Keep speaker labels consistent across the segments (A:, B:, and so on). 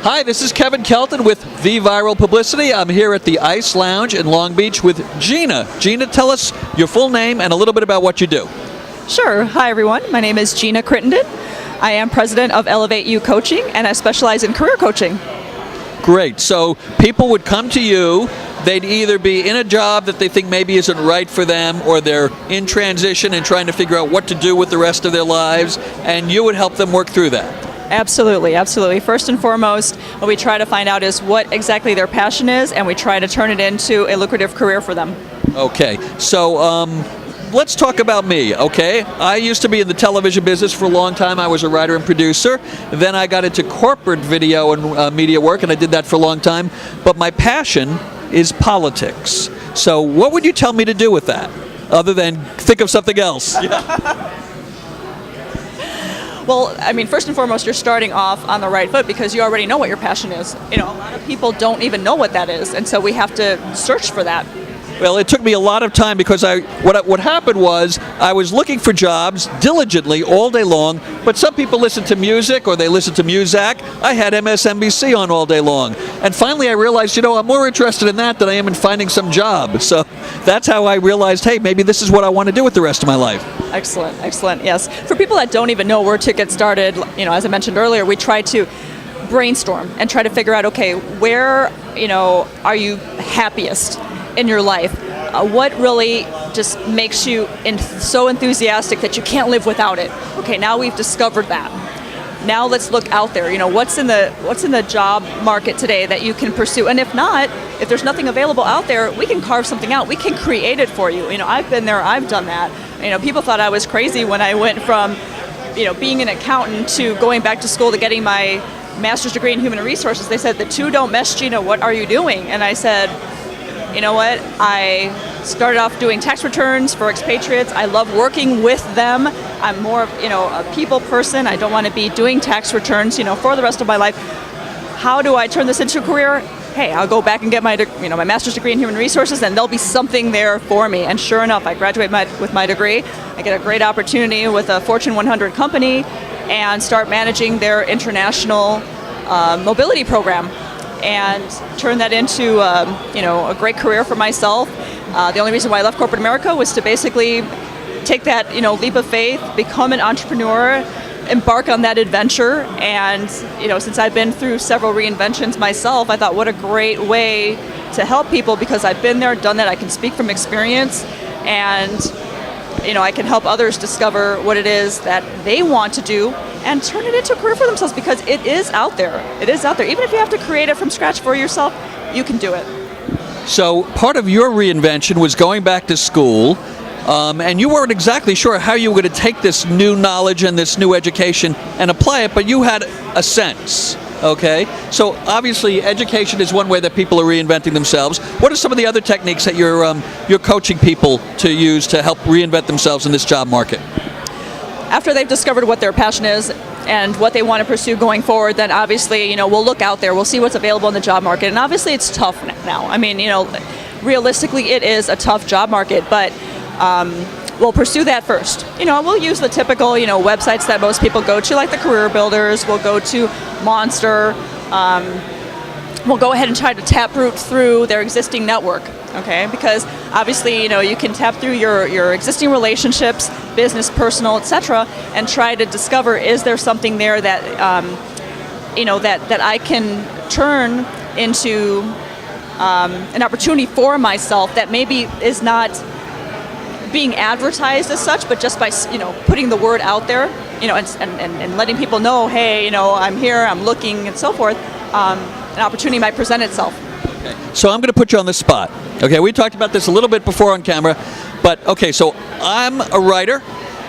A: Hi, this is Kevin Kelton with The Viral Publicity. I'm here at the Ice Lounge in Long Beach with Gina. Gina, tell us your full name and a little bit about what you do.
B: Sure. Hi, everyone. My name is Gina Crittenden. I am president of Elevate You Coaching, and I specialize in career coaching.
A: Great. So people would come to you. They'd either be in a job that they think maybe isn't right for them, or they're in transition and trying to figure out what to do with the rest of their lives, and you would help them work through that.
B: Absolutely, absolutely. First and foremost, what we try to find out is what exactly their passion is, and we try to turn it into a lucrative career for them.
A: Okay. So let's talk about me, okay? I used to be in the television business for a long time. I was a writer and producer. Then I got into corporate video and media work, and I did that for a long time. But my passion is politics. So what would you tell me to do with that, other than think of something else?
B: Well, I mean, first and foremost, you're starting off on the right foot because you already know what your passion is. You know, a lot of people don't even know what that is, and so we have to search for that.
A: Well, it took me a lot of time because what happened was I was looking for jobs diligently all day long, but some people listen to music or they listen to Muzak. I had MSNBC on all day long. And finally I realized, I'm more interested in that than I am in finding some job. So that's how I realized, hey, maybe this is what I want to do with the rest of my life.
B: Excellent, excellent, yes. For people that don't even know where to get started, as I mentioned earlier, we try to brainstorm and try to figure out, okay, where, are you happiest in your life? What really just makes you so enthusiastic that you can't live without it? Okay, now we've discovered that. Now let's look out there. What's in the job market today that you can pursue? And if there's nothing available out there, we can carve something out. We can create it for you. I've been there. I've done that. People thought I was crazy when I went from, being an accountant to going back to school to getting my master's degree in human resources. They said, the two don't mesh, Gina. What are you doing? And I said, you know what? I started off doing tax returns for expatriates. I love working with them. I'm more of, a people person. I don't want to be doing tax returns, for the rest of my life. How do I turn this into a career? Hey, I'll go back and get my master's degree in human resources, and there'll be something there for me. And sure enough, I graduate with my degree. I get a great opportunity with a Fortune 100 company and start managing their international mobility program, and turn that into a great career for myself. The only reason why I left corporate America was to basically take that leap of faith, become an entrepreneur, embark on that adventure. And since I've been through several reinventions myself, I thought, what a great way to help people, because I've been there, done that. I can speak from experience, and I can help others discover what it is that they want to do and turn it into a career for themselves, because it is out there. It is out there. Even if you have to create it from scratch for yourself, you can do it.
A: So part of your reinvention was going back to school, and you weren't exactly sure how you were going to take this new knowledge and this new education and apply it, but you had a sense. Okay, so obviously education is one way that people are reinventing themselves. What are some of the other techniques that you're coaching people to use to help reinvent themselves in this job market?
B: After they've discovered what their passion is and what they want to pursue going forward, then obviously, we'll look out there. We'll see what's available in the job market. And obviously it's tough now. I mean, realistically it is a tough job market, but we'll pursue that first. We'll use the typical, websites that most people go to, like the Career Builders. We'll go to Monster. We'll go ahead and try to taproot through their existing network, okay? Because obviously, you can tap through your existing relationships, business, personal, etc., and try to discover, is there something there that, that I can turn into an opportunity for myself that maybe is not being advertised as such, but just by putting the word out there, and letting people know, hey, I'm here, I'm looking, and so forth. An opportunity might present itself.
A: Okay. So I'm going to put you on the spot. Okay, we talked about this a little bit before on camera, but okay, so I'm a writer.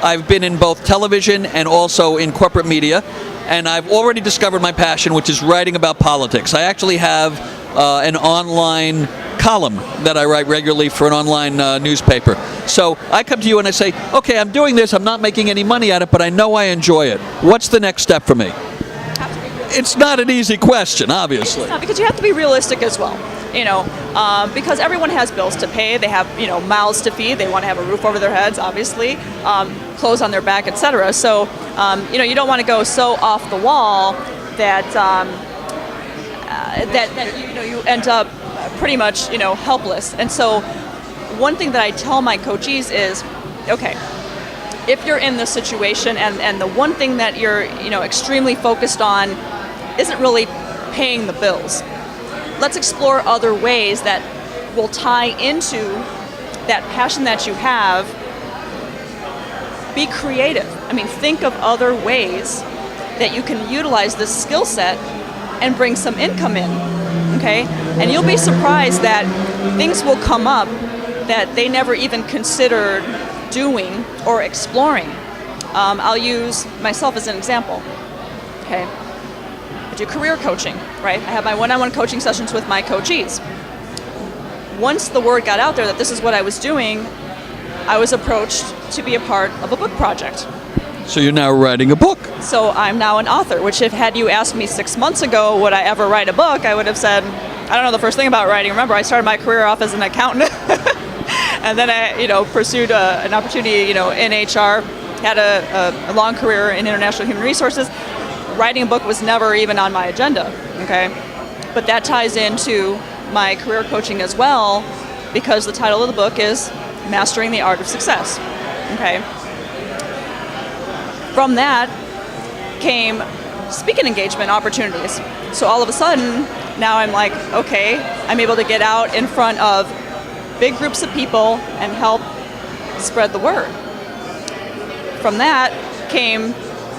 A: I've been in both television and also in corporate media, and I've already discovered my passion, which is writing about politics. I actually have an online column that I write regularly for an online newspaper. So I come to you and I say, okay, I'm doing this, I'm not making any money at it, but I know I enjoy it. What's the next step for me? It's not an easy question, obviously.
B: It's not, because you have to be realistic as well. Because everyone has bills to pay, they have mouths to feed, they want to have a roof over their heads, obviously, clothes on their back, etc. So you don't want to go so off the wall that that you end up pretty much helpless. And so one thing that I tell my coachees is, okay, if you're in this situation and the one thing that you're extremely focused on isn't really paying the bills, let's explore other ways that will tie into that passion that you have. Be creative. I mean, think of other ways that you can utilize this skill set and bring some income in, okay? And you'll be surprised that things will come up that they never even considered doing or exploring. I'll use myself as an example, okay? I do career coaching, right? I have my one-on-one coaching sessions with my coachees. Once the word got out there that this is what I was doing, I was approached to be a part of a book project.
A: So you're now writing a book.
B: So I'm now an author, which if had you asked me 6 months ago would I ever write a book, I would have said, I don't know the first thing about writing. Remember, I started my career off as an accountant, and then I pursued an opportunity in HR, had a long career in international human resources. Writing a book was never even on my agenda, okay? But that ties into my career coaching as well, because the title of the book is Mastering the Art of Success, okay? From that came speaking engagement opportunities. So all of a sudden, now I'm like, okay, I'm able to get out in front of big groups of people and help spread the word. From that came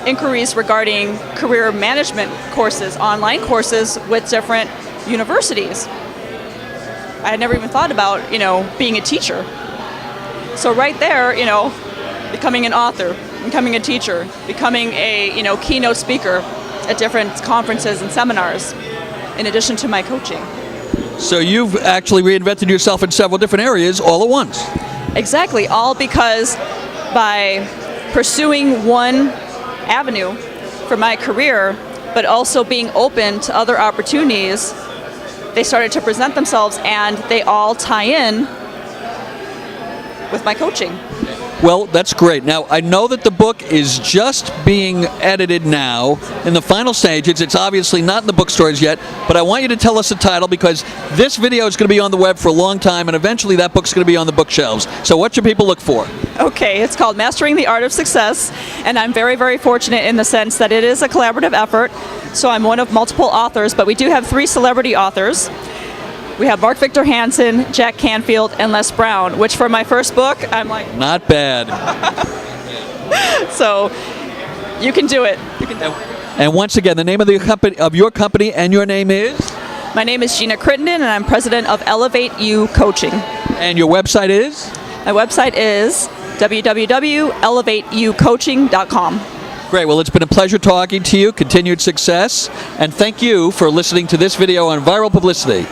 B: inquiries regarding career management courses, online courses with different universities. I had never even thought about, being a teacher. So right there, becoming an author, becoming a teacher, becoming a, keynote speaker at different conferences and seminars, in addition to my coaching.
A: So you've actually reinvented yourself in several different areas all at once.
B: Exactly, all because by pursuing one avenue for my career, but also being open to other opportunities, they started to present themselves, and they all tie in with my coaching.
A: Well, that's great. Now, I know that the book is just being edited now in the final stages. It's obviously not in the bookstores yet, but I want you to tell us the title, because this video is going to be on the web for a long time, and eventually that book's going to be on the bookshelves. So what should people look for?
B: Okay, it's called Mastering the Art of Success, and I'm very, very fortunate in the sense that it is a collaborative effort. So I'm one of multiple authors, but we do have 3 celebrity authors. We have Mark Victor Hansen, Jack Canfield, and Les Brown, which for my first book, I'm like...
A: Not bad.
B: So, you can do it. You can do it.
A: And once again, the name of your company and your name is?
B: My name is Gina Crittenden, and I'm president of Elevate You Coaching.
A: And your website is?
B: My website is www.elevateyoucoaching.com.
A: Great. Well, it's been a pleasure talking to you. Continued success. And thank you for listening to this video on viral publicity.